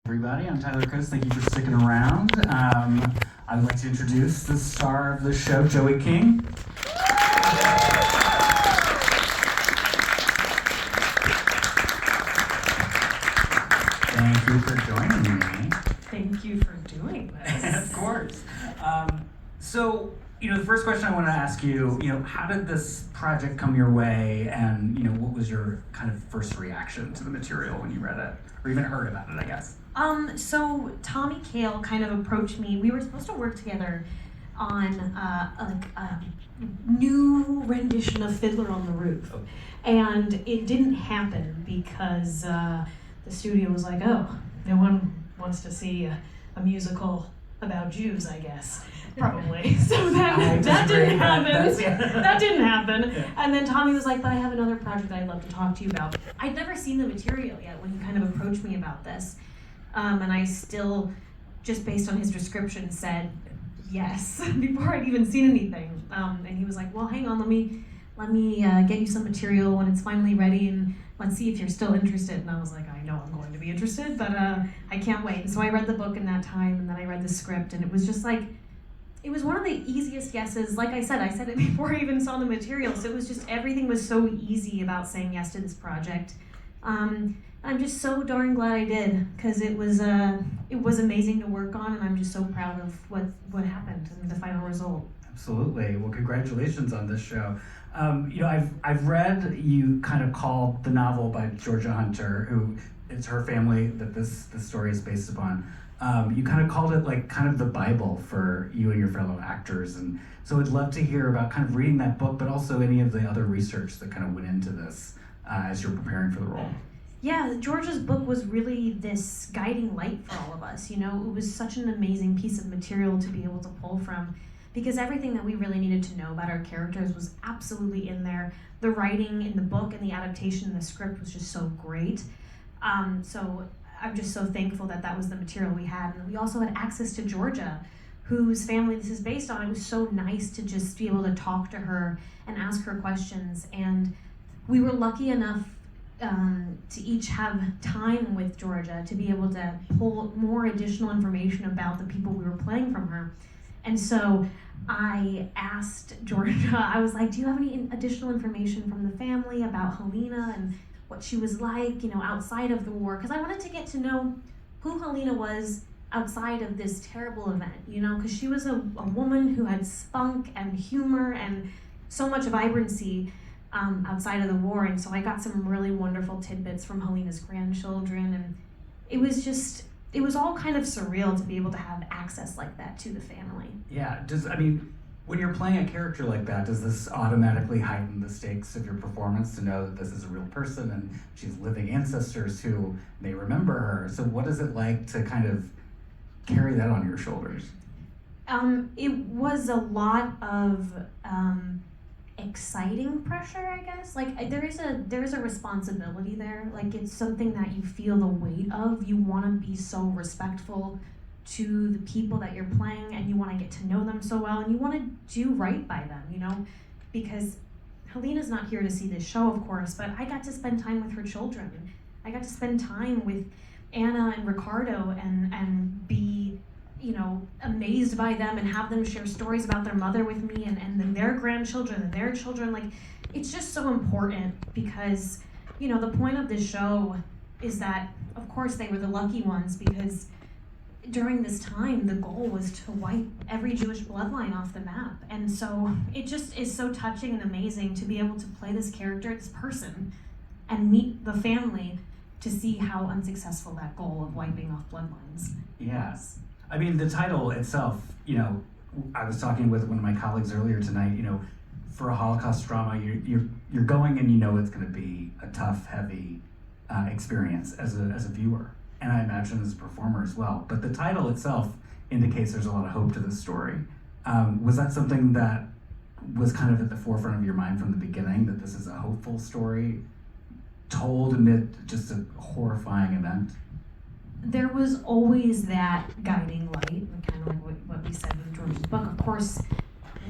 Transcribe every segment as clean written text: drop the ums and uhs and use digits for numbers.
Everybody, I'm Tyler Coates. Thank you for sticking around. I would like to introduce the star of the show, Joey King. Thank you for joining me. Thank you for doing this. Of course. So, the first question I want to ask you, how did this project come your way, and, what was your kind of first reaction to the material when you read it, or even heard about it, I guess? So Tommy Kail kind of approached me. We were supposed to work together on a new rendition of Fiddler on the Roof, and it didn't happen because the studio was like, "Oh, no one wants to see a musical about Jews, I guess." Probably. So that didn't happen. That didn't happen. Yeah. And then Tommy was like, "But I have another project I'd love to talk to you about." I'd never seen the material yet when he kind of approached me about this. And I still, just based on his description, said yes before I'd even seen anything. And he was like, "Well, hang on, let me get you some material when it's finally ready, and let's see if you're still interested." And I was like, "I know I'm going to be interested, but I can't wait." And so I read the book in that time, and then I read the script, and it was just like, it was one of the easiest yeses. Like I said it before I even saw the material, so it was just, everything was so easy about saying yes to this project. I'm just so darn glad I did, because it was amazing to work on, and I'm just so proud of what happened and the final result. Absolutely. Well, congratulations on this show. I've read you kind of called the novel by Georgia Hunter, who it's her family that this story is based upon. You kind of called it like kind of the Bible for you and your fellow actors, and so I'd love to hear about kind of reading that book, but also any of the other research that kind of went into this as you're preparing for the role. Yeah, Georgia's book was really this guiding light for all of us. It was such an amazing piece of material to be able to pull from, because everything that we really needed to know about our characters was absolutely in there. The writing in the book and the adaptation in the script was just so great. So I'm just so thankful that was the material we had. And we also had access to Georgia, whose family this is based on. It was so nice to just be able to talk to her and ask her questions. And we were lucky enough to each have time with Georgia to be able to pull more additional information about the people we were playing from her. And so I asked Georgia, I was like, "Do you have any additional information from the family about Helena and what she was like, outside of the war?" Because I wanted to get to know who Helena was outside of this terrible event, because she was a woman who had spunk and humor and so much vibrancy outside of the war. And so I got some really wonderful tidbits from Helena's grandchildren, and it was all kind of surreal to be able to have access like that to the family. Yeah, when you're playing a character like that, does this automatically heighten the stakes of your performance to know that this is a real person and she's living ancestors who may remember her? So what is it like to kind of carry that on your shoulders? It was a lot of exciting pressure, I guess. Like there is a responsibility there. Like it's something that you feel the weight of. You want to be so respectful to the people that you're playing, and you want to get to know them so well, and you want to do right by them, because Helena's not here to see this show, of course, but I got to spend time with her children. I got to spend time with Anna and Ricardo and be amazed by them and have them share stories about their mother with me, and then their grandchildren and their children. Like, it's just so important, because the point of this show is that, of course, they were the lucky ones, because during this time the goal was to wipe every Jewish bloodline off the map. And so it just is so touching and amazing to be able to play this character, this person, and meet the family to see how unsuccessful that goal of wiping off bloodlines was. I mean, the title itself, I was talking with one of my colleagues earlier tonight, for a Holocaust drama, you're going and it's going to be a tough, heavy experience as a viewer, and I imagine as a performer as well. But the title itself indicates there's a lot of hope to this story. Was that something that was kind of at the forefront of your mind from the beginning, that this is a hopeful story told amid just a horrifying event? There was always that guiding light, kind of like what we said with George's book. Of course,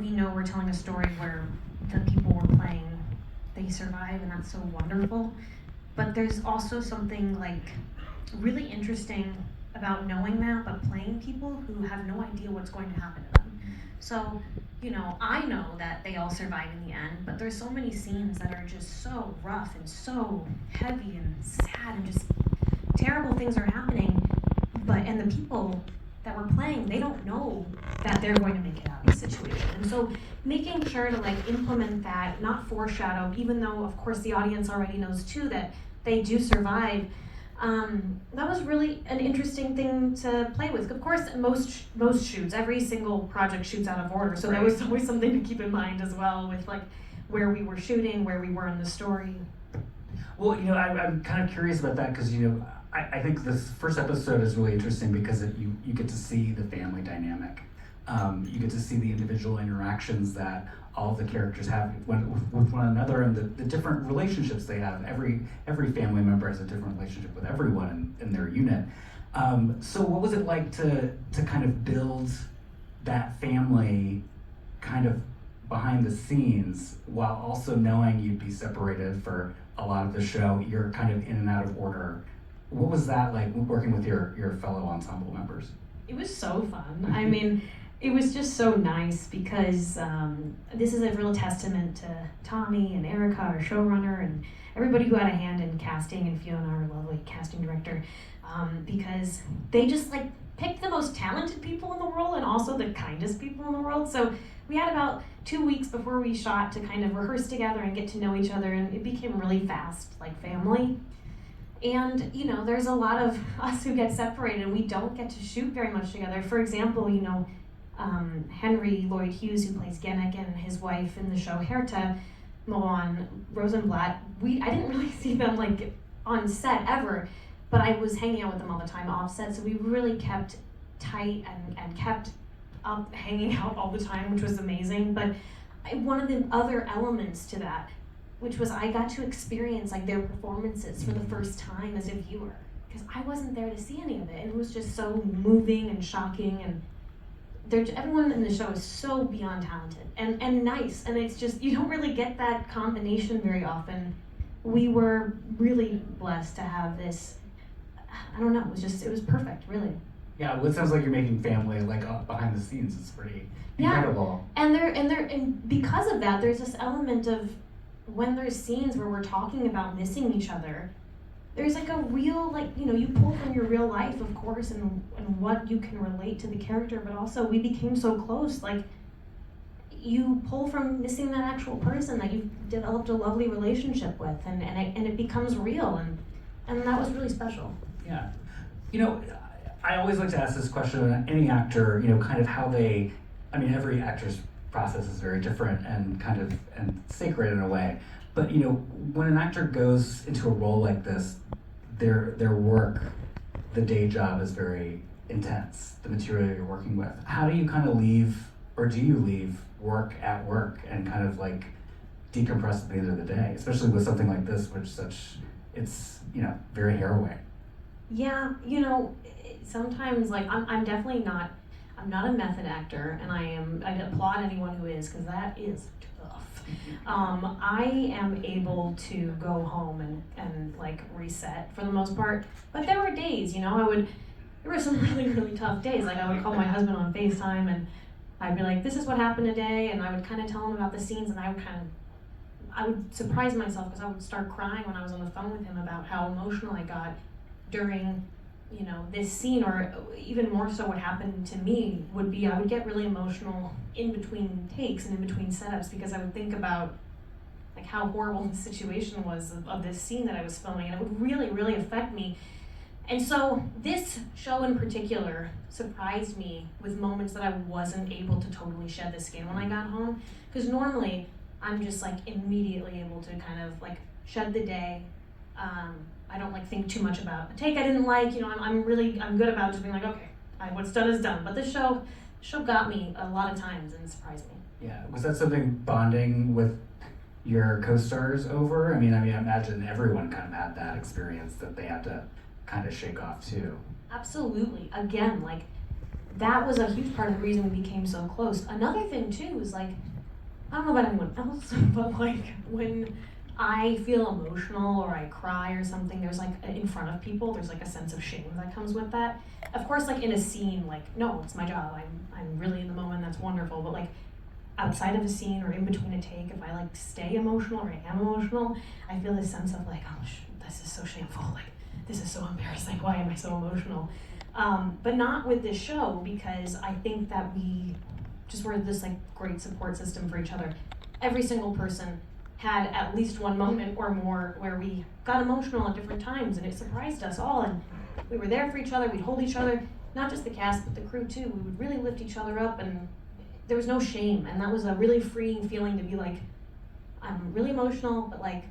we know we're telling a story where the people we're playing, they survive, and that's so wonderful. But there's also something like really interesting about knowing that, but playing people who have no idea what's going to happen to them. So, you know, I know that they all survive in the end, but there's so many scenes that are just so rough and so heavy and sad and just terrible things are happening. And the people that we're playing, they don't know that they're going to make it out of the situation. And so making sure to like implement that, not foreshadow, even though of course the audience already knows too that they do survive. That was really an interesting thing to play with. Of course, most shoots, every single project shoots out of order, so Right. That was always something to keep in mind as well with like where we were shooting, where we were in the story. Well, you know, I'm kind of curious about that because, you know, I think this first episode is really interesting because you get to see the family dynamic. You get to see the individual interactions that all the characters have with one another and the different relationships they have. Every family member has a different relationship with everyone in their unit. So what was it like to kind of build that family kind of behind the scenes while also knowing you'd be separated for a lot of the show? You're kind of in and out of order. What was that like working with your fellow ensemble members? It was so fun. I mean, it was just so nice because this is a real testament to Tommy and Erica, our showrunner, and everybody who had a hand in casting, and Fiona, our lovely casting director, because they just like picked the most talented people in the world and also the kindest people in the world. So we had about 2 weeks before we shot to kind of rehearse together and get to know each other, and it became really fast, like family. And, you know, there's a lot of us who get separated and we don't get to shoot very much together. For example, you know, Henry Lloyd Hughes, who plays Gennick, and his wife in the show Herta, Moan Rosenblatt, I didn't really see them like on set ever, but I was hanging out with them all the time off set, so we really kept tight and kept up hanging out all the time, which was amazing. But one of the other elements to that, which was I got to experience like their performances for the first time as a viewer, because I wasn't there to see any of it, and it was just so moving and shocking, and everyone in the show is so beyond talented and nice, and it's just, you don't really get that combination very often. We were really blessed to have this, I don't know, it was perfect, really. Yeah, well, it sounds like you're making family like behind the scenes. It's pretty incredible. And because of that, there's this element of when there's scenes where we're talking about missing each other, there's like a real, like, you know, you pull from your real life, of course, and what you can relate to the character, but also we became so close, like, you pull from missing that actual person that you've developed a lovely relationship with, and it becomes real, and that was really special. Yeah. You know, I always like to ask this question of any actor, you know, kind of how they, I mean, every actor's process is very different and kind of and sacred in a way. But you know, when an actor goes into a role like this, their work, the day job is very intense. The material you're working with. How do you kind of leave, or do you leave work at work and kind of like decompress at the end of the day, especially with something like this, which it's you know very harrowing. Yeah, you know, sometimes like I'm definitely not. I'm not a method actor, and I applaud anyone who is, because that is tough. I am able to go home and like reset for the most part, but there were days, you know, there were some really, really tough days. Like I would call my husband on FaceTime and I'd be like, this is what happened today, and I would kind of tell him about the scenes, and I would surprise myself because I would start crying when I was on the phone with him about how emotional I got during, you know, this scene, or even more so what happened to me would be I would get really emotional in between takes and in between setups, because I would think about like how horrible the situation was of this scene that I was filming, and it would really, really affect me. And so this show in particular surprised me with moments that I wasn't able to totally shed the skin when I got home, because normally I'm just like immediately able to kind of like shed the day. I don't like think too much about a take I didn't like, you know, I'm good about just being like, okay, what's done is done. But this show got me a lot of times and surprised me. Yeah, was that something bonding with your co-stars over? I mean, I imagine everyone kind of had that experience that they had to kind of shake off too. Absolutely. Again, like that was a huge part of the reason we became so close. Another thing too is like, I don't know about anyone else, but like when I feel emotional or I cry or something, there's like in front of people, there's like a sense of shame that comes with that. Of course, like in a scene, like no, it's my job. I'm really in the moment. That's wonderful. But like outside of a scene or in between a take, if I like stay emotional or I am emotional, I feel this sense of like, oh, this is so shameful. Like this is so embarrassing. Why am I so emotional? But not with this show, because I think that we just were this like great support system for each other. Every single person had at least one moment or more where we got emotional at different times, and it surprised us all, and we were there for each other. We'd hold each other, not just the cast but the crew too. We would really lift each other up, and there was no shame, and that was a really freeing feeling to be like, I'm really emotional, but like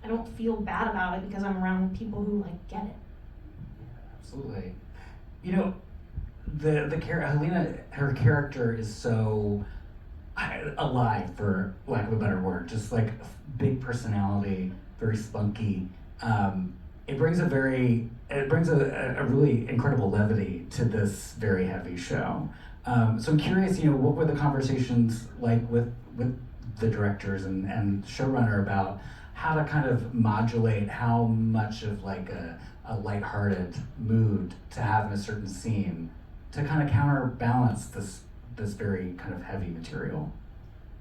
I don't feel bad about it because I'm around people who like get it. Absolutely. You know, Helena, her character is so alive, for lack of a better word. Just like big personality, very spunky. It brings a really incredible levity to this very heavy show. So I'm curious, what were the conversations like with the directors and showrunner about how to kind of modulate how much of like a lighthearted mood to have in a certain scene to kind of counterbalance this very kind of heavy material?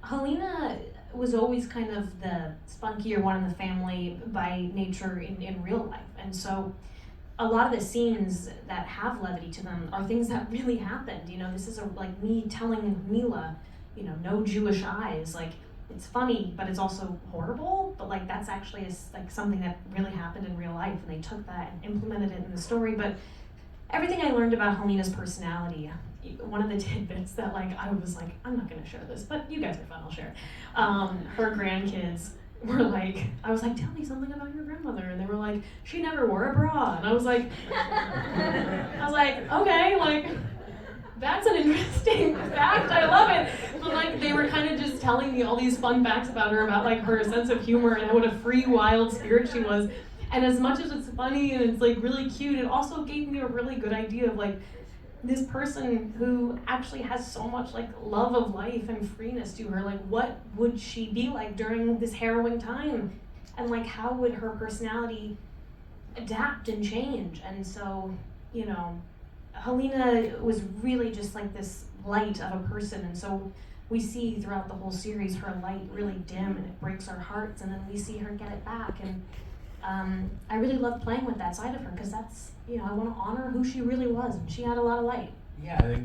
Helena was always kind of the spunkier one in the family by nature in real life. And so a lot of the scenes that have levity to them are things that really happened. This is like me telling Mila, no Jewish eyes. Like, it's funny, but it's also horrible. But like that's actually like something that really happened in real life, and they took that and implemented it in the story. But everything I learned about Helena's personality, one of the tidbits that like I was like, I'm not gonna share this, but you guys are fun, I'll share it. Her grandkids were like, I was like, tell me something about your grandmother, and they were like, she never wore a bra, and I was like, okay, like that's an interesting fact. I love it. But like they were kind of just telling me all these fun facts about her, about like her sense of humor and what a free, wild spirit she was. And as much as it's funny and it's like really cute, it also gave me a really good idea of like this person who actually has so much like love of life and freeness to her. Like, what would she be like during this harrowing time? And like, how would her personality adapt and change? And so, Helena was really just like this light of a person. And so we see throughout the whole series her light really dim, and it breaks our hearts, and then we see her get it back. And I really love playing with that side of her, because that's, I want to honor who she really was, and she had a lot of light. Yeah,